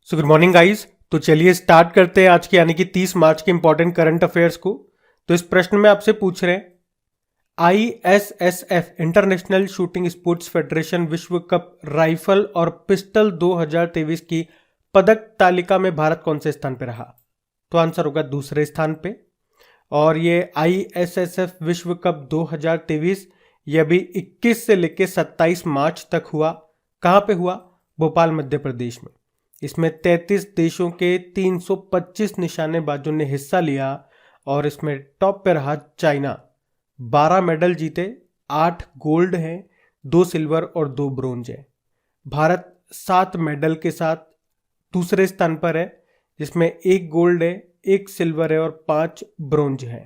Good morning guys. तो चलिए start करते हैं आज की यानी कि 30 मार्च के इंपॉर्टेंट करंट अफेयर्स को। तो इस प्रश्न में आपसे पूछ रहे हैं, ISSF international shooting sports federation विश्व कप राइफल और पिस्टल 2023 की पदक तालिका में भारत कौन से स्थान पे रहा? तो आंसर होगा दूसरे स्थान पे। और ये ISSF विश्व कप 2023 ये अभी 21 से लेकर 27 मार्च तक हुआ। कहाँ पे हुआ? भोपाल मध्य प्रदेश में। इसमें 33 देशों के 325 निशानेबाजों ने हिस्सा लिया और इसमें टॉप पे रहा चाइना। 12 मेडल जीते, 8 गोल्ड हैं, 2 सिल्वर और 2 ब्रोंज है। भारत 7 मेडल के साथ दूसरे स्थान पर है, जिसमें 1 गोल्ड है, 1 सिल्वर है और 5 ब्रोंज है।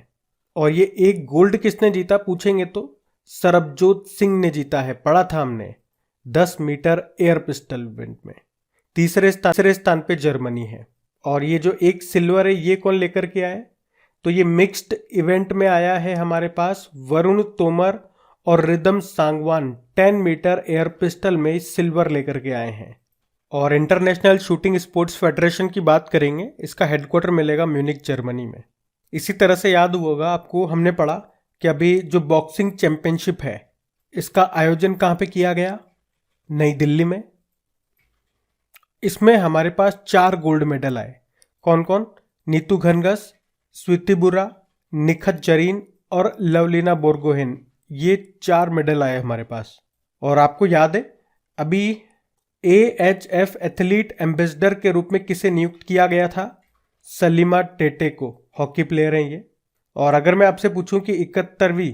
और ये 1 गोल्ड किसने जीता पूछेंगे तो सरबजोत सिंह ने जीता है, पढ़ा था हमने, 10 मीटर एयर पिस्टल इवेंट में। तीसरे स्थान पे जर्मनी है। और ये जो 1 सिल्वर है ये कौन लेकर के आया है? तो ये मिक्स्ड इवेंट में आया है हमारे पास वरुण तोमर और Rhythm Sangwan 10 metre air pistol में सिल्वर लेकर के आए हैं। और इंटरनेशनल शूटिंग स्पोर्ट्स फेडरेशन की बात करेंगे, इसका हेडक्वार्टर मिलेगा म्यूनिक जर्मनी में। इसी तरह से याद होगा आपको, हमने पढ़ा कि अभी जो बॉक्सिंग चैंपियनशिप है इसका आयोजन कहाँ पे किया गया? नई दिल्ली में। इसमें हमारे पास 4 गोल्ड मेडल आए। कौन कौन? नीतू घनघस, स्वीति बुरा, निखत जरीन और लवलीना बोरगोहेन, ये 4 मेडल आए हमारे पास। और आपको याद है अभी AHF एथलीट एम्बेसडर के रूप में किसे नियुक्त किया गया था? सलीमा टेटे को, हॉकी प्लेयर हैं ये। और अगर मैं आपसे पूछूं कि 71वीं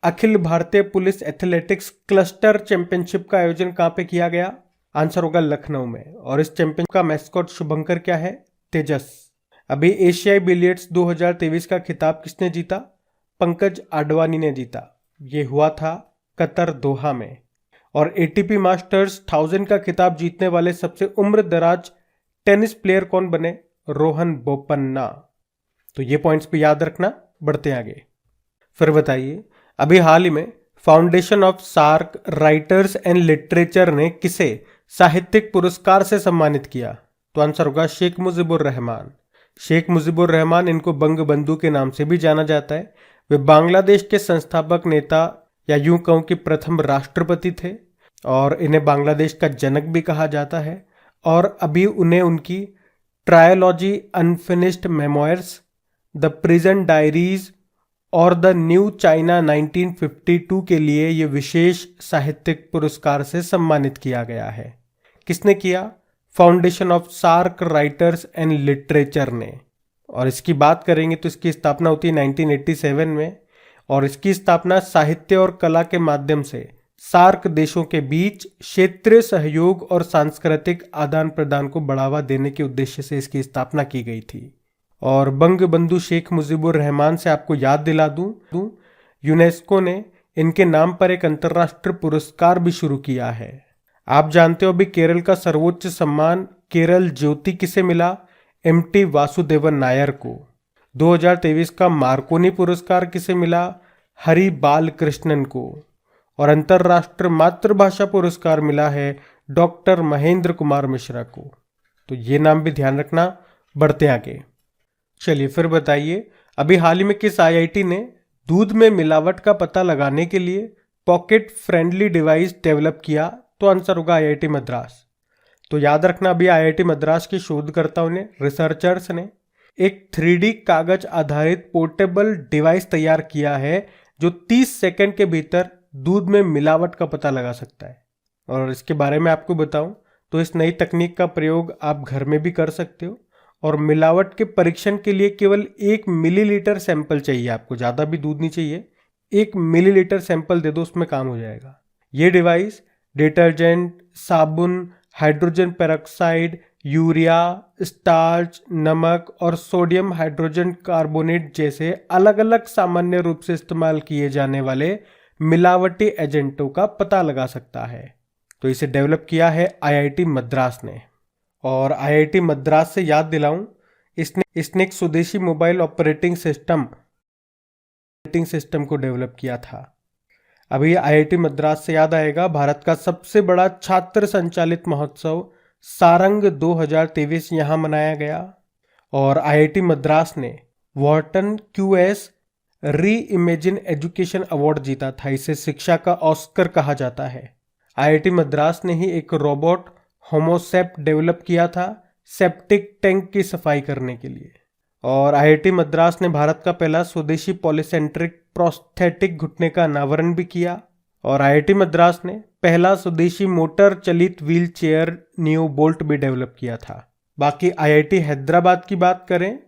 Akhil Bharatiya police athletics cluster championship का आयोजन कहाँ पे किया गया? आंसर होगा लखनऊ में। और इस चैंपियन का मैस्कॉट शुभंकर क्या है? तेजस। अभी एशियाई बिलियर्ड्स 2023 का खिताब किसने जीता? पंकज आडवाणी ने जीता। ये हुआ था कतर दोहा में। और ATP मास्टर्स 1000 का खिताब जीतने वाले सबसे उम्र दराज टेनिस प्लेयर कौन बने? रोहन बोपन्ना। तो ये पॉइंट्स भी याद रखना। बढ़ते आगे। फिर बताइए, अभी हाल ही में foundation of SAARC writers and literature ने किसे साहित्यिक पुरस्कार से सम्मानित किया? तो आंसर होगा शेख मुजीबुर रहमान। शेख मुजीबुर रहमान, इनको बंग बंधु के नाम से भी जाना जाता है। वे बांग्लादेश के संस्थापक नेता या यूं कहूं कि प्रथम राष्ट्रपति थे और इन्हें बांग्लादेश का जनक भी कहा जाता है। और अभी उन्हें उनकी trilogy unfinished memoirs, the prison diaries और द न्यू चाइना 1952 के लिए ये विशेष साहित्यिक पुरस्कार से सम्मानित किया गया है। किसने किया? Foundation of SAARC writers and literature ने। और इसकी बात करेंगे तो इसकी स्थापना होती है 1987 में। और इसकी स्थापना साहित्य और कला के माध्यम से सार्क देशों के बीच क्षेत्रीय सहयोग और सांस्कृतिक आदान प्रदान को बढ़ावा देने के उद्देश्य से इसकी स्थापना की गई थी। और बंग बंधु शेख मुजीबुर रहमान से आपको याद दिला दूं, यूनेस्को ने इनके नाम पर एक अंतर्राष्ट्रीय पुरस्कार भी शुरू किया है। आप जानते हो अभी केरल का सर्वोच्च सम्मान केरल ज्योति किसे मिला? MT वासुदेवन नायर को। 2023 का मार्कोनी पुरस्कार किसे मिला? हरि बाल कृष्णन को। और अंतर्राष्ट्रीय मातृभाषा पुरस्कार मिला है डॉक्टर महेंद्र कुमार मिश्रा को। तो ये नाम भी ध्यान रखना। बढ़ते आगे। चलिए फिर बताइए, अभी हाल ही में किस IIT ने दूध में मिलावट का पता लगाने के लिए पॉकेट फ्रेंडली डिवाइस डेवलप किया? तो आंसर होगा IIT मद्रास। तो याद रखना, अभी IIT मद्रास के शोधकर्ताओं ने, रिसर्चर्स ने एक 3D कागज आधारित पोर्टेबल डिवाइस तैयार किया है जो 30 सेकंड के भीतर दूध में मिलावट का पता लगा सकता है। और इसके बारे में आपको बताऊं तो इस नई तकनीक का प्रयोग आप घर में भी कर सकते हो। और मिलावट के परीक्षण के लिए केवल 1 मिलीलीटर सैंपल चाहिए आपको, ज़्यादा भी दूध नहीं चाहिए। 1 मिलीलीटर सैंपल दे दो, उसमें काम हो जाएगा। ये डिवाइस डिटर्जेंट, साबुन, हाइड्रोजन पेरोक्साइड, यूरिया, स्टार्च, नमक और सोडियम हाइड्रोजन कार्बोनेट जैसे अलग अलग सामान्य रूप से इस्तेमाल किए जाने वाले मिलावटी एजेंटों का पता लगा सकता है। तो इसे डेवलप किया है IIT मद्रास ने। और IIT मद्रास से याद दिलाऊं, इसने एक स्वदेशी मोबाइल ऑपरेटिंग सिस्टम को डेवलप किया था। अभी IIT मद्रास से याद आएगा, भारत का सबसे बड़ा छात्र संचालित महोत्सव सारंग 2023 यहाँ मनाया गया। और आईआईटी मद्रास ने वॉर्टन क्यूएस री इमेजिन एजुकेशन अवार्ड जीता था। इसे शिक्षा का ऑस्कर कहा जाता है। आईआईटी मद्रास ने ही एक रोबोट होमोसेप्ट डेवलप किया था सेप्टिक टैंक की सफाई करने के लिए। और आईआईटी मद्रास ने भारत का पहला स्वदेशी पॉलीसेंट्रिक प्रोस्थेटिक घुटने का अनावरण भी किया। और आईआईटी मद्रास ने पहला स्वदेशी मोटर चलित व्हील चेयर नियो बोल्ट भी डेवलप किया था। बाकी आईआईटी हैदराबाद की बात करें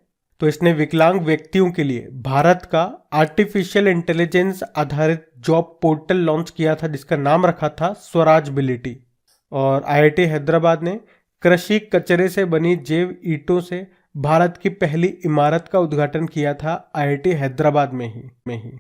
तो इसने विकलांग व्यक्तियों के लिए भारत का आर्टिफिशियल इंटेलिजेंस आधारित जॉब पोर्टल लॉन्च किया था जिसका नाम रखा था स्वराजबिलिटी। और आईआईटी हैदराबाद ने कृषि कचरे से बनी जैव ईंटों से भारत की पहली इमारत का उद्घाटन किया था आईआईटी हैदराबाद में ही।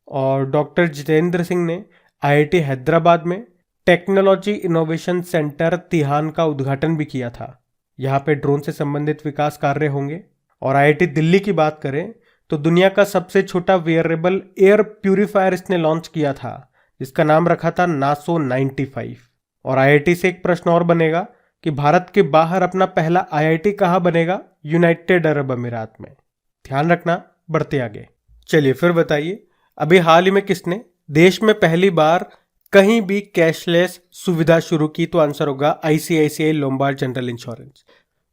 और डॉक्टर जितेंद्र सिंह ने आईआईटी हैदराबाद में टेक्नोलॉजी इनोवेशन सेंटर तिहान का उद्घाटन भी किया था। यहाँ पे ड्रोन से संबंधित विकास कार्य होंगे। और आईआईटी दिल्ली की बात करें तो दुनिया का सबसे छोटा वेयरेबल एयर प्यूरिफायर इसने लॉन्च किया था जिसका नाम रखा था नासो 95। और आईआईटी से एक प्रश्न और बनेगा कि भारत के बाहर अपना पहला आईआईटी कहाँ बनेगा? यूनाइटेड अरब अमीरात में। ध्यान रखना, बढ़ते आगे। चलिए फिर बताइए, अभी हाल ही में किसने देश में पहली बार कहीं भी कैशलेस सुविधा शुरू की? तो आंसर होगा आईसीआईसीआई लोम्बार्ड जनरल इंश्योरेंस।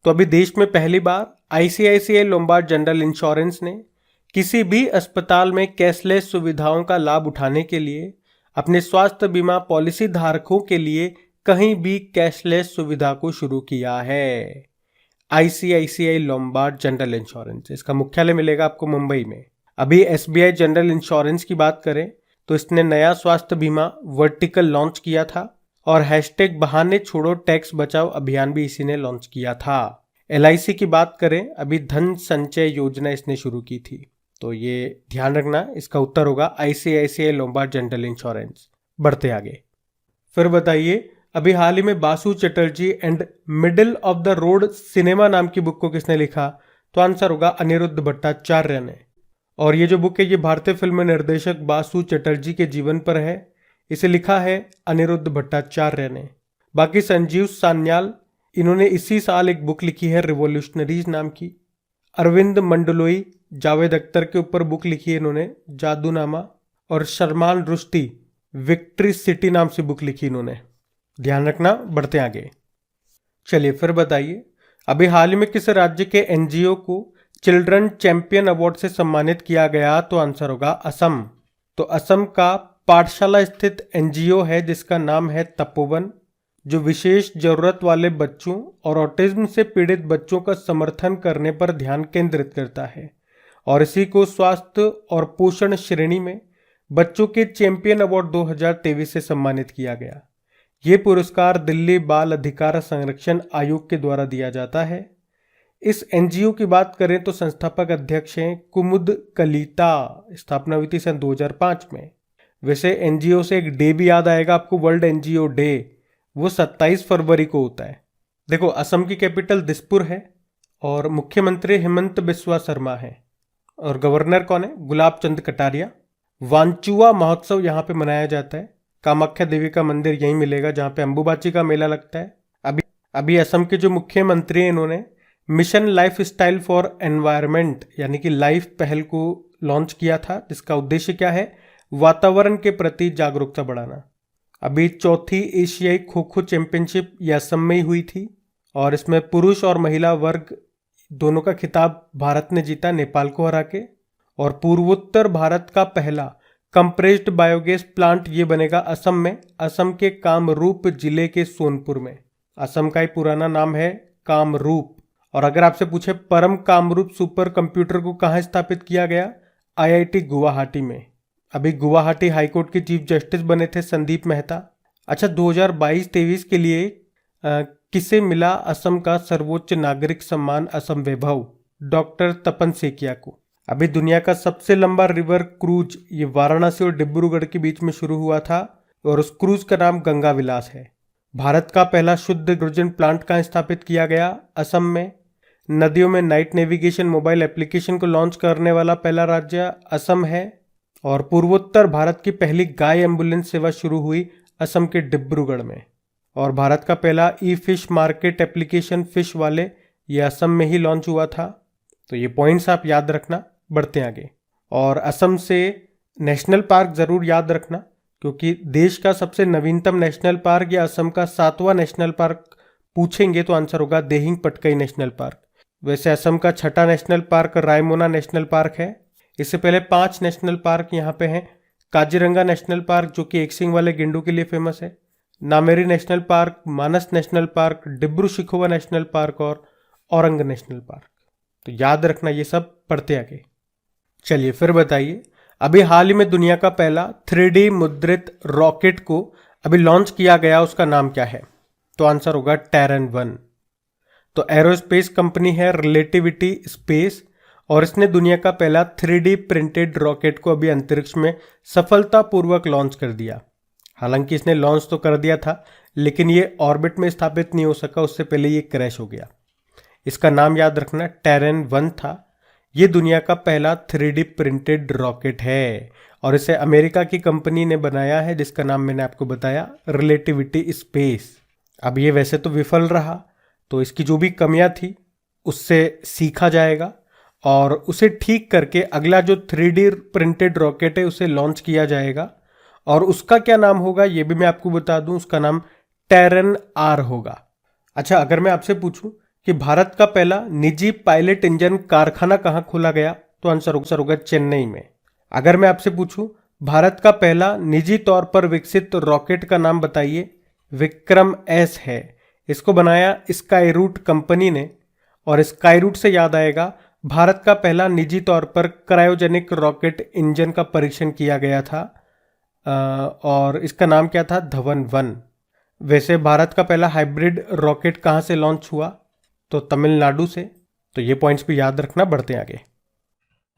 तो अभी देश में पहली बार आईसीआईसीआई लोम्बार्ड जनरल इंश्योरेंस ने किसी भी अस्पताल में कैशलेस सुविधाओं का लाभ उठाने के लिए अपने स्वास्थ्य बीमा पॉलिसी धारकों के लिए कहीं भी कैशलेस सुविधा को शुरू किया है। आईसीआईसीआई लोम्बार्ड जनरल इंश्योरेंस, इसका मुख्यालय मिलेगा आपको मुंबई में। अभी एसबीआई जनरल इंश्योरेंस की बात करें तो इसने नया स्वास्थ्य बीमा वर्टिकल लॉन्च किया था। और हैशटैग बहाने छोड़ो टैक्स बचाओ अभियान भी इसी ने लॉन्च किया था। एलआईसी की बात करें, अभी धन संचय योजना इसने शुरू की थी। तो ये ध्यान रखना, इसका उत्तर होगा आईसीआईसीआई लोम्बार्ड जनरल इंश्योरेंस। बढ़ते आगे। फिर बताइए, अभी हाल ही में Basu Chatterjee and middle of the road cinema नाम की बुक को किसने लिखा? तो आंसर होगा अनिरुद्ध भट्टाचार्य ने। और ये जो बुक है ये भारतीय फिल्म निर्देशक बासु चटर्जी के जीवन पर है। इसे लिखा है अनिरुद्ध भट्टाचार्य ने। बाकी संजीव सान्याल, इन्होंने इसी साल एक बुक लिखी है रिवोल्यूशनरीज नाम की। अरविंद मंडलोई, जावेद अख्तर के ऊपर बुक लिखी है इन्होंने, जादूनामा। और शर्मान रुश्ती, विक्ट्री सिटी नाम से बुक लिखी इन्होंने। ध्यान रखना, बढ़ते आगे। चलिए फिर बताइए, अभी हाल ही में किस राज्य के एनजीओ को चिल्ड्रन चैंपियन अवार्ड से सम्मानित किया गया? तो आंसर होगा असम। तो असम का पाठशाला स्थित एनजीओ है जिसका नाम है तपोवन, जो विशेष जरूरत वाले बच्चों और ऑटिज्म से पीड़ित बच्चों का समर्थन करने पर ध्यान केंद्रित करता है। और इसी को स्वास्थ्य और पोषण श्रेणी में बच्चों के चैंपियन अवार्ड 2023 से सम्मानित किया गया। ये पुरस्कार दिल्ली बाल अधिकार संरक्षण आयोग के द्वारा दिया जाता है। इस एनजीओ की बात करें तो संस्थापक अध्यक्ष हैं कुमुद कलिता। स्थापना हुई थी सन 2005 में। वैसे एनजीओ से एक डे भी याद आएगा आपको, वर्ल्ड एनजीओ डे, वो 27 फरवरी को होता है। देखो, असम की कैपिटल दिसपुर है और मुख्यमंत्री हेमंत बिस्वा शर्मा है। और गवर्नर कौन है? गुलाब चंद कटारिया। वांचुआ महोत्सव यहाँ पे मनाया जाता है। कामाख्या देवी का मंदिर यहीं मिलेगा जहाँ पे अंबुबाची का मेला लगता है। अभी असम के जो मुख्यमंत्री हैं इन्होंने mission life style for environment यानी कि लाइफ पहल को लॉन्च किया था, जिसका उद्देश्य क्या है? वातावरण के प्रति जागरूकता बढ़ाना। अभी चौथी एशियाई खो खो चैंपियनशिप ये असम में ही हुई थी और इसमें पुरुष और महिला वर्ग दोनों का खिताब भारत ने जीता नेपाल को हरा के। और पूर्वोत्तर भारत का पहला कंप्रेस्ड बायोगैस प्लांट ये बनेगा असम में, असम के कामरूप जिले के सोनपुर में। असम का ही पुराना नाम है कामरूप। और अगर आपसे पूछे परम कामरूप सुपर कंप्यूटर को कहाँ स्थापित किया गया? आईआईटी गुवाहाटी में। अभी गुवाहाटी हाईकोर्ट के चीफ जस्टिस बने थे संदीप मेहता। अच्छा, 2022-23 के लिए किसे मिला असम का सर्वोच्च नागरिक सम्मान असम वैभव? डॉक्टर तपन सेकिया को। अभी दुनिया का सबसे लंबा रिवर क्रूज ये वाराणसी और डिब्रूगढ़ के बीच में शुरू हुआ था और उस क्रूज का नाम गंगा विलास है। भारत का पहला शुद्ध हाइड्रोजन प्लांट कहाँ स्थापित किया गया? असम में। नदियों में नाइट नेविगेशन मोबाइल एप्लीकेशन को लॉन्च करने वाला पहला राज्य असम है। और पूर्वोत्तर भारत की पहली गाय एम्बुलेंस सेवा शुरू हुई असम के डिब्रूगढ़ में। और भारत का पहला ई फिश मार्केट एप्लीकेशन फिश वाले ये असम में ही लॉन्च हुआ था। तो ये पॉइंट्स आप याद रखना। बढ़ते आगे। और असम से नेशनल पार्क ज़रूर याद रखना, क्योंकि देश का सबसे नवीनतम नेशनल पार्क या असम का 7वां नेशनल पार्क पूछेंगे तो आंसर होगा देहिंग पटकाई नेशनल पार्क। वैसे असम का 6ठा national park Raimona national park है। इससे पहले 5 नेशनल पार्क यहाँ पे हैं। काजीरंगा नेशनल पार्क जो कि एक सींग वाले गेंडू के लिए फेमस है, Nameri national park, Manas national park, Dibru Saikhowa national park और औरंग नेशनल पार्क। तो याद रखना ये सब। पढ़ते आगे। चलिए फिर बताइए, अभी हाल ही में दुनिया का पहला 3D मुद्रित रॉकेट को अभी लॉन्च किया गया, उसका नाम क्या है? तो आंसर होगा टेरन 1। तो एरोस्पेस कंपनी है रिलेटिविटी स्पेस, और इसने दुनिया का पहला 3D प्रिंटेड रॉकेट को अभी अंतरिक्ष में सफलतापूर्वक लॉन्च कर दिया। हालांकि इसने लॉन्च तो कर दिया था, लेकिन ये ऑर्बिट में स्थापित नहीं हो सका, उससे पहले ये क्रैश हो गया। इसका नाम याद रखना, टेरन 1 था। ये दुनिया का पहला 3D प्रिंटेड रॉकेट है और इसे अमेरिका की कंपनी ने बनाया है, जिसका नाम मैंने आपको बताया रिलेटिविटी स्पेस। अब ये वैसे तो विफल रहा, तो इसकी जो भी कमियां थी उससे सीखा जाएगा और उसे ठीक करके अगला जो 3D प्रिंटेड रॉकेट है उसे लॉन्च किया जाएगा। और उसका क्या नाम होगा ये भी मैं आपको बता दूं, उसका नाम टेरन आर होगा। अच्छा, अगर मैं आपसे पूछूं कि भारत का पहला निजी पायलट इंजन कारखाना कहाँ खोला गया, तो आंसर होगा चेन्नई में। अगर मैं आपसे पूछूं भारत का पहला निजी तौर पर विकसित रॉकेट का नाम बताइए, विक्रम एस है। इसको बनाया स्काई रूट कंपनी ने, और स्काई रूट से याद आएगा भारत का पहला निजी तौर पर क्रायोजेनिक रॉकेट इंजन का परीक्षण किया गया था और इसका नाम क्या था? धवन 1। वैसे भारत का पहला हाइब्रिड रॉकेट कहाँ से लॉन्च हुआ, तो तमिलनाडु से। तो ये पॉइंट्स भी याद रखना। बढ़ते आगे।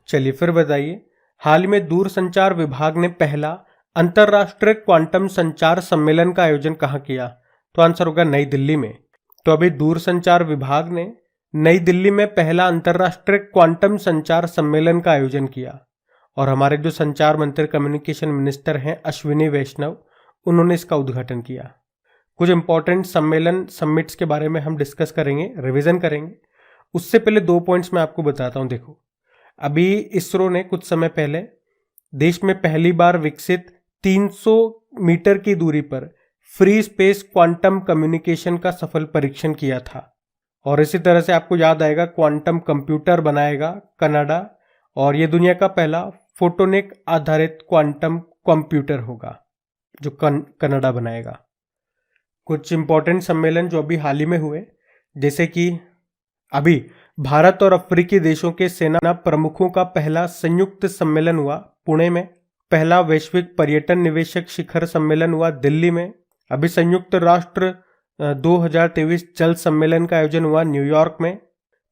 चलिए फिर बताइए, हाल ही में दूरसंचार विभाग ने पहला अंतर्राष्ट्रीय क्वांटम संचार सम्मेलन का आयोजन कहाँ किया, तो आंसर होगा नई दिल्ली में। तो अभी दूरसंचार विभाग ने नई दिल्ली में पहला अंतर्राष्ट्रीय क्वांटम संचार सम्मेलन का आयोजन किया और हमारे जो संचार मंत्री कम्युनिकेशन मिनिस्टर हैं अश्विनी वैष्णव, उन्होंने इसका उद्घाटन किया। कुछ इंपॉर्टेंट सम्मेलन समिट्स के बारे में हम डिस्कस करेंगे, रिवीजन करेंगे। उससे पहले 2 पॉइंट्स मैं आपको बताता हूं। देखो, अभी इसरो ने कुछ समय पहले देश में पहली बार विकसित 300 मीटर की दूरी पर फ्री स्पेस क्वांटम कम्युनिकेशन का सफल परीक्षण किया था। और इसी तरह से आपको याद आएगा क्वांटम कंप्यूटर बनाएगा कनाडा, और ये दुनिया का पहला फोटोनिक आधारित क्वांटम कंप्यूटर होगा जो कनाडा बनाएगा। कुछ इंपॉर्टेंट सम्मेलन जो अभी हाल ही में हुए, जैसे कि अभी भारत और अफ्रीकी देशों के सेना प्रमुखों का पहला संयुक्त सम्मेलन हुआ पुणे में। पहला वैश्विक पर्यटन निवेशक शिखर सम्मेलन हुआ दिल्ली में। अभी संयुक्त राष्ट्र 2023 जल सम्मेलन का आयोजन हुआ न्यूयॉर्क में।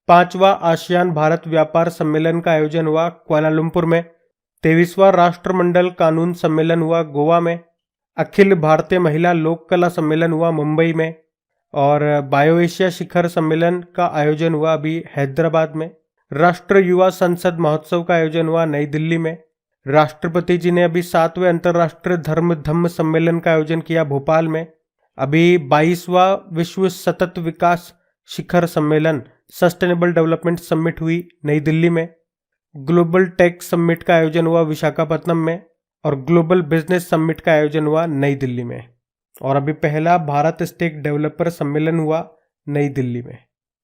5वां आसियान भारत व्यापार सम्मेलन का आयोजन हुआ कुआलालंपुर में। 23वां राष्ट्रमंडल कानून सम्मेलन हुआ गोवा में। अखिल भारतीय महिला लोक कला सम्मेलन हुआ मुंबई में। और बायो एशिया शिखर सम्मेलन का आयोजन हुआ अभी हैदराबाद में। राष्ट्र युवा संसद महोत्सव का आयोजन हुआ नई दिल्ली में। राष्ट्रपति जी ने अभी 7वें अंतर्राष्ट्रीय धम्म सम्मेलन का आयोजन किया भोपाल में। अभी 22वां विश्व सतत विकास शिखर सम्मेलन सस्टेनेबल डेवलपमेंट समिट हुई नई दिल्ली में। ग्लोबल टेक समिट का आयोजन हुआ विशाखापट्टनम में। और ग्लोबल बिजनेस समिट का आयोजन हुआ नई दिल्ली में। और अभी पहला भारत स्टेक डेवलपर सम्मेलन हुआ नई दिल्ली में।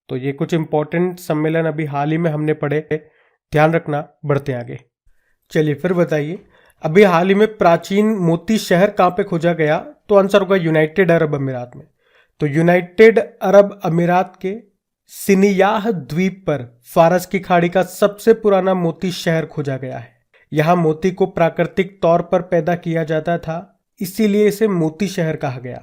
तो ये कुछ इंपॉर्टेंट सम्मेलन अभी हाल ही में हमने पढ़े, ध्यान रखना। बढ़ते आगे। चलिए फिर बताइए, अभी हाल ही में प्राचीन मोती शहर कहाँ पे खोजा गया, तो आंसर होगा यूनाइटेड अरब अमीरात में। तो यूनाइटेड अरब अमीरात के सिनियाह द्वीप पर फारस की खाड़ी का सबसे पुराना मोती शहर खोजा गया है। यहाँ मोती को प्राकृतिक तौर पर पैदा किया जाता था, इसीलिए इसे मोती शहर कहा गया।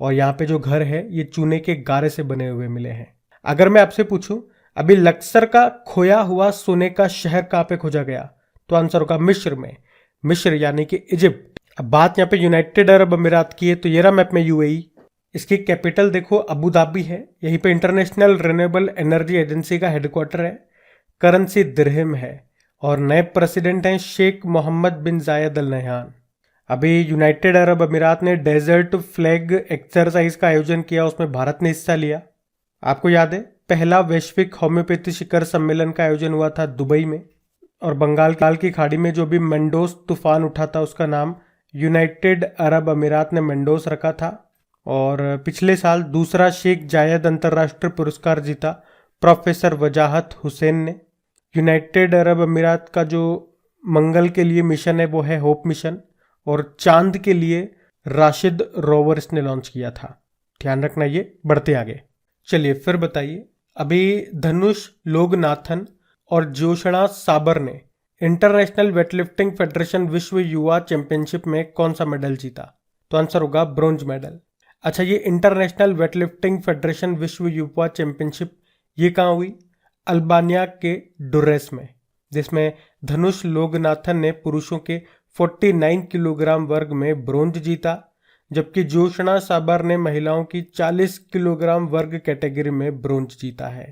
और यहाँ पे जो घर है ये चूने के गारे से बने हुए मिले हैं। अगर मैं आपसे पूछूं अभी लक्सर का खोया हुआ सोने का शहर कहाँ पे खोजा गया, तो आंसर होगा मिस्र में। मिस्र यानी कि इजिप्ट। अब बात यहाँ पे यूनाइटेड अरब अमीरात की है, तो ये रहा मैप में यूएई। इसकी कैपिटल देखो अबू धाबी है। यहीं पे इंटरनेशनल रिन्यूएबल एनर्जी एजेंसी का हेडक्वार्टर है। करेंसी दिरहम है और नए प्रेसिडेंट हैं शेख मोहम्मद बिन जायद अल नहयान। अभी यूनाइटेड अरब अमीरात ने डेजर्ट फ्लैग एक्सरसाइज का आयोजन किया, उसमें भारत ने हिस्सा लिया। आपको याद है पहला वैश्विक होम्योपैथी शिखर सम्मेलन का आयोजन हुआ था दुबई में, और बंगाल की खाड़ी में जो भी मेंडोस तूफान उठा था उसका नाम यूनाइटेड अरब अमीरात ने मेंडोस रखा था। और पिछले साल दूसरा शेख जायद अंतर्राष्ट्रीय पुरस्कार जीता प्रोफेसर वजाहत हुसैन ने। यूनाइटेड अरब अमीरात का जो मंगल के लिए मिशन है वो है होप मिशन, और चांद के लिए राशिद रोवर इसने लॉन्च किया था। ध्यान रखना, ये बढ़ते आगे। चलिए फिर बताइए, अभी धनुष लोगनाथन और जोशना साबर ने इंटरनेशनल वेटलिफ्टिंग फेडरेशन विश्व युवा चैंपियनशिप में कौन सा मेडल जीता? तो आंसर होगा ब्रोंज मेडल। अच्छा, ये इंटरनेशनल वेटलिफ्टिंग फेडरेशन विश्व युवा चैंपियनशिप ये कहाँ हुई? अल्बानिया के डुरेस में, जिसमें धनुष लोगनाथन ने पुरुषों के 49 किलोग्राम वर्ग में ब्रोंज जीता, जबकि जोशना साबर ने महिलाओं की 40 किलोग्राम वर्ग कैटेगरी में ब्रोंज जीता है।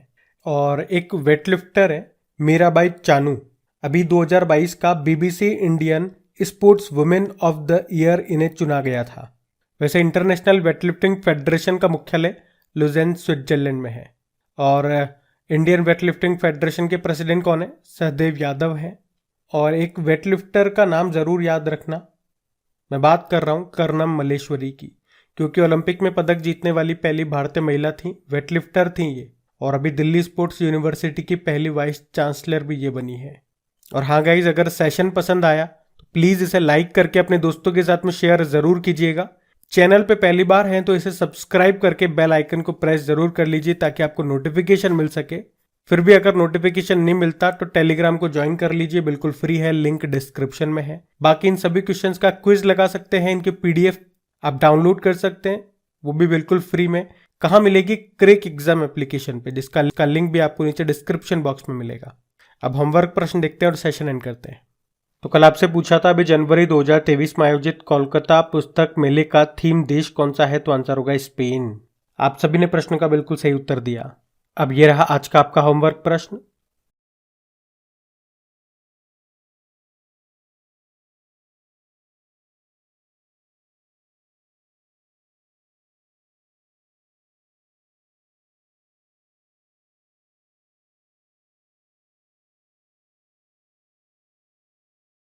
और एक वेटलिफ्टर है मीराबाई चानू, अभी 2022 का BBC Indian sports women of the year इन्हें चुना गया था। वैसे इंटरनेशनल वेटलिफ्टिंग फेडरेशन का मुख्यालय लुजेन स्विट्जरलैंड में है। और इंडियन वेटलिफ्टिंग फेडरेशन के प्रेसिडेंट कौन है? सहदेव यादव हैं। और एक वेटलिफ्टर का नाम जरूर याद रखना, मैं बात कर रहा हूँ कर्णम मल्लेश्वरी की, क्योंकि ओलंपिक में पदक जीतने वाली पहली भारतीय महिला थी, वेटलिफ्टर थी ये, और अभी दिल्ली स्पोर्ट्स यूनिवर्सिटी की पहली वाइस चांसलर भी ये बनी है। और हाँ गाइज, अगर सेशन पसंद आया तो प्लीज़ इसे लाइक करके अपने दोस्तों के साथ में शेयर ज़रूर कीजिएगा। चैनल पे पहली बार हैं तो इसे सब्सक्राइब करके बेल आइकन को प्रेस ज़रूर कर लीजिए ताकि आपको नोटिफिकेशन मिल सके। फिर भी अगर नोटिफिकेशन नहीं मिलता तो टेलीग्राम को ज्वाइन कर लीजिए, बिल्कुल फ्री है, लिंक डिस्क्रिप्शन में है। बाकी इन सभी क्वेश्चंस का क्विज लगा सकते हैं, इनके पीडीएफ आप डाउनलोड कर सकते हैं, वो भी बिल्कुल फ्री में। कहाँ मिलेगी? क्रेक एग्जाम एप्लीकेशन पे, जिसका लिंक भी आपको नीचे डिस्क्रिप्शन बॉक्स में मिलेगा। अब होमवर्क प्रश्न देखते हैं और सेशन एंड करते हैं। तो कल आपसे पूछा था अभी जनवरी 2023 में आयोजित कोलकाता पुस्तक मेले का थीम देश कौन सा है? तो आंसर होगा स्पेन। आप सभी ने प्रश्न का बिल्कुल सही उत्तर दिया। अब ये रहा आज का आपका होमवर्क प्रश्न।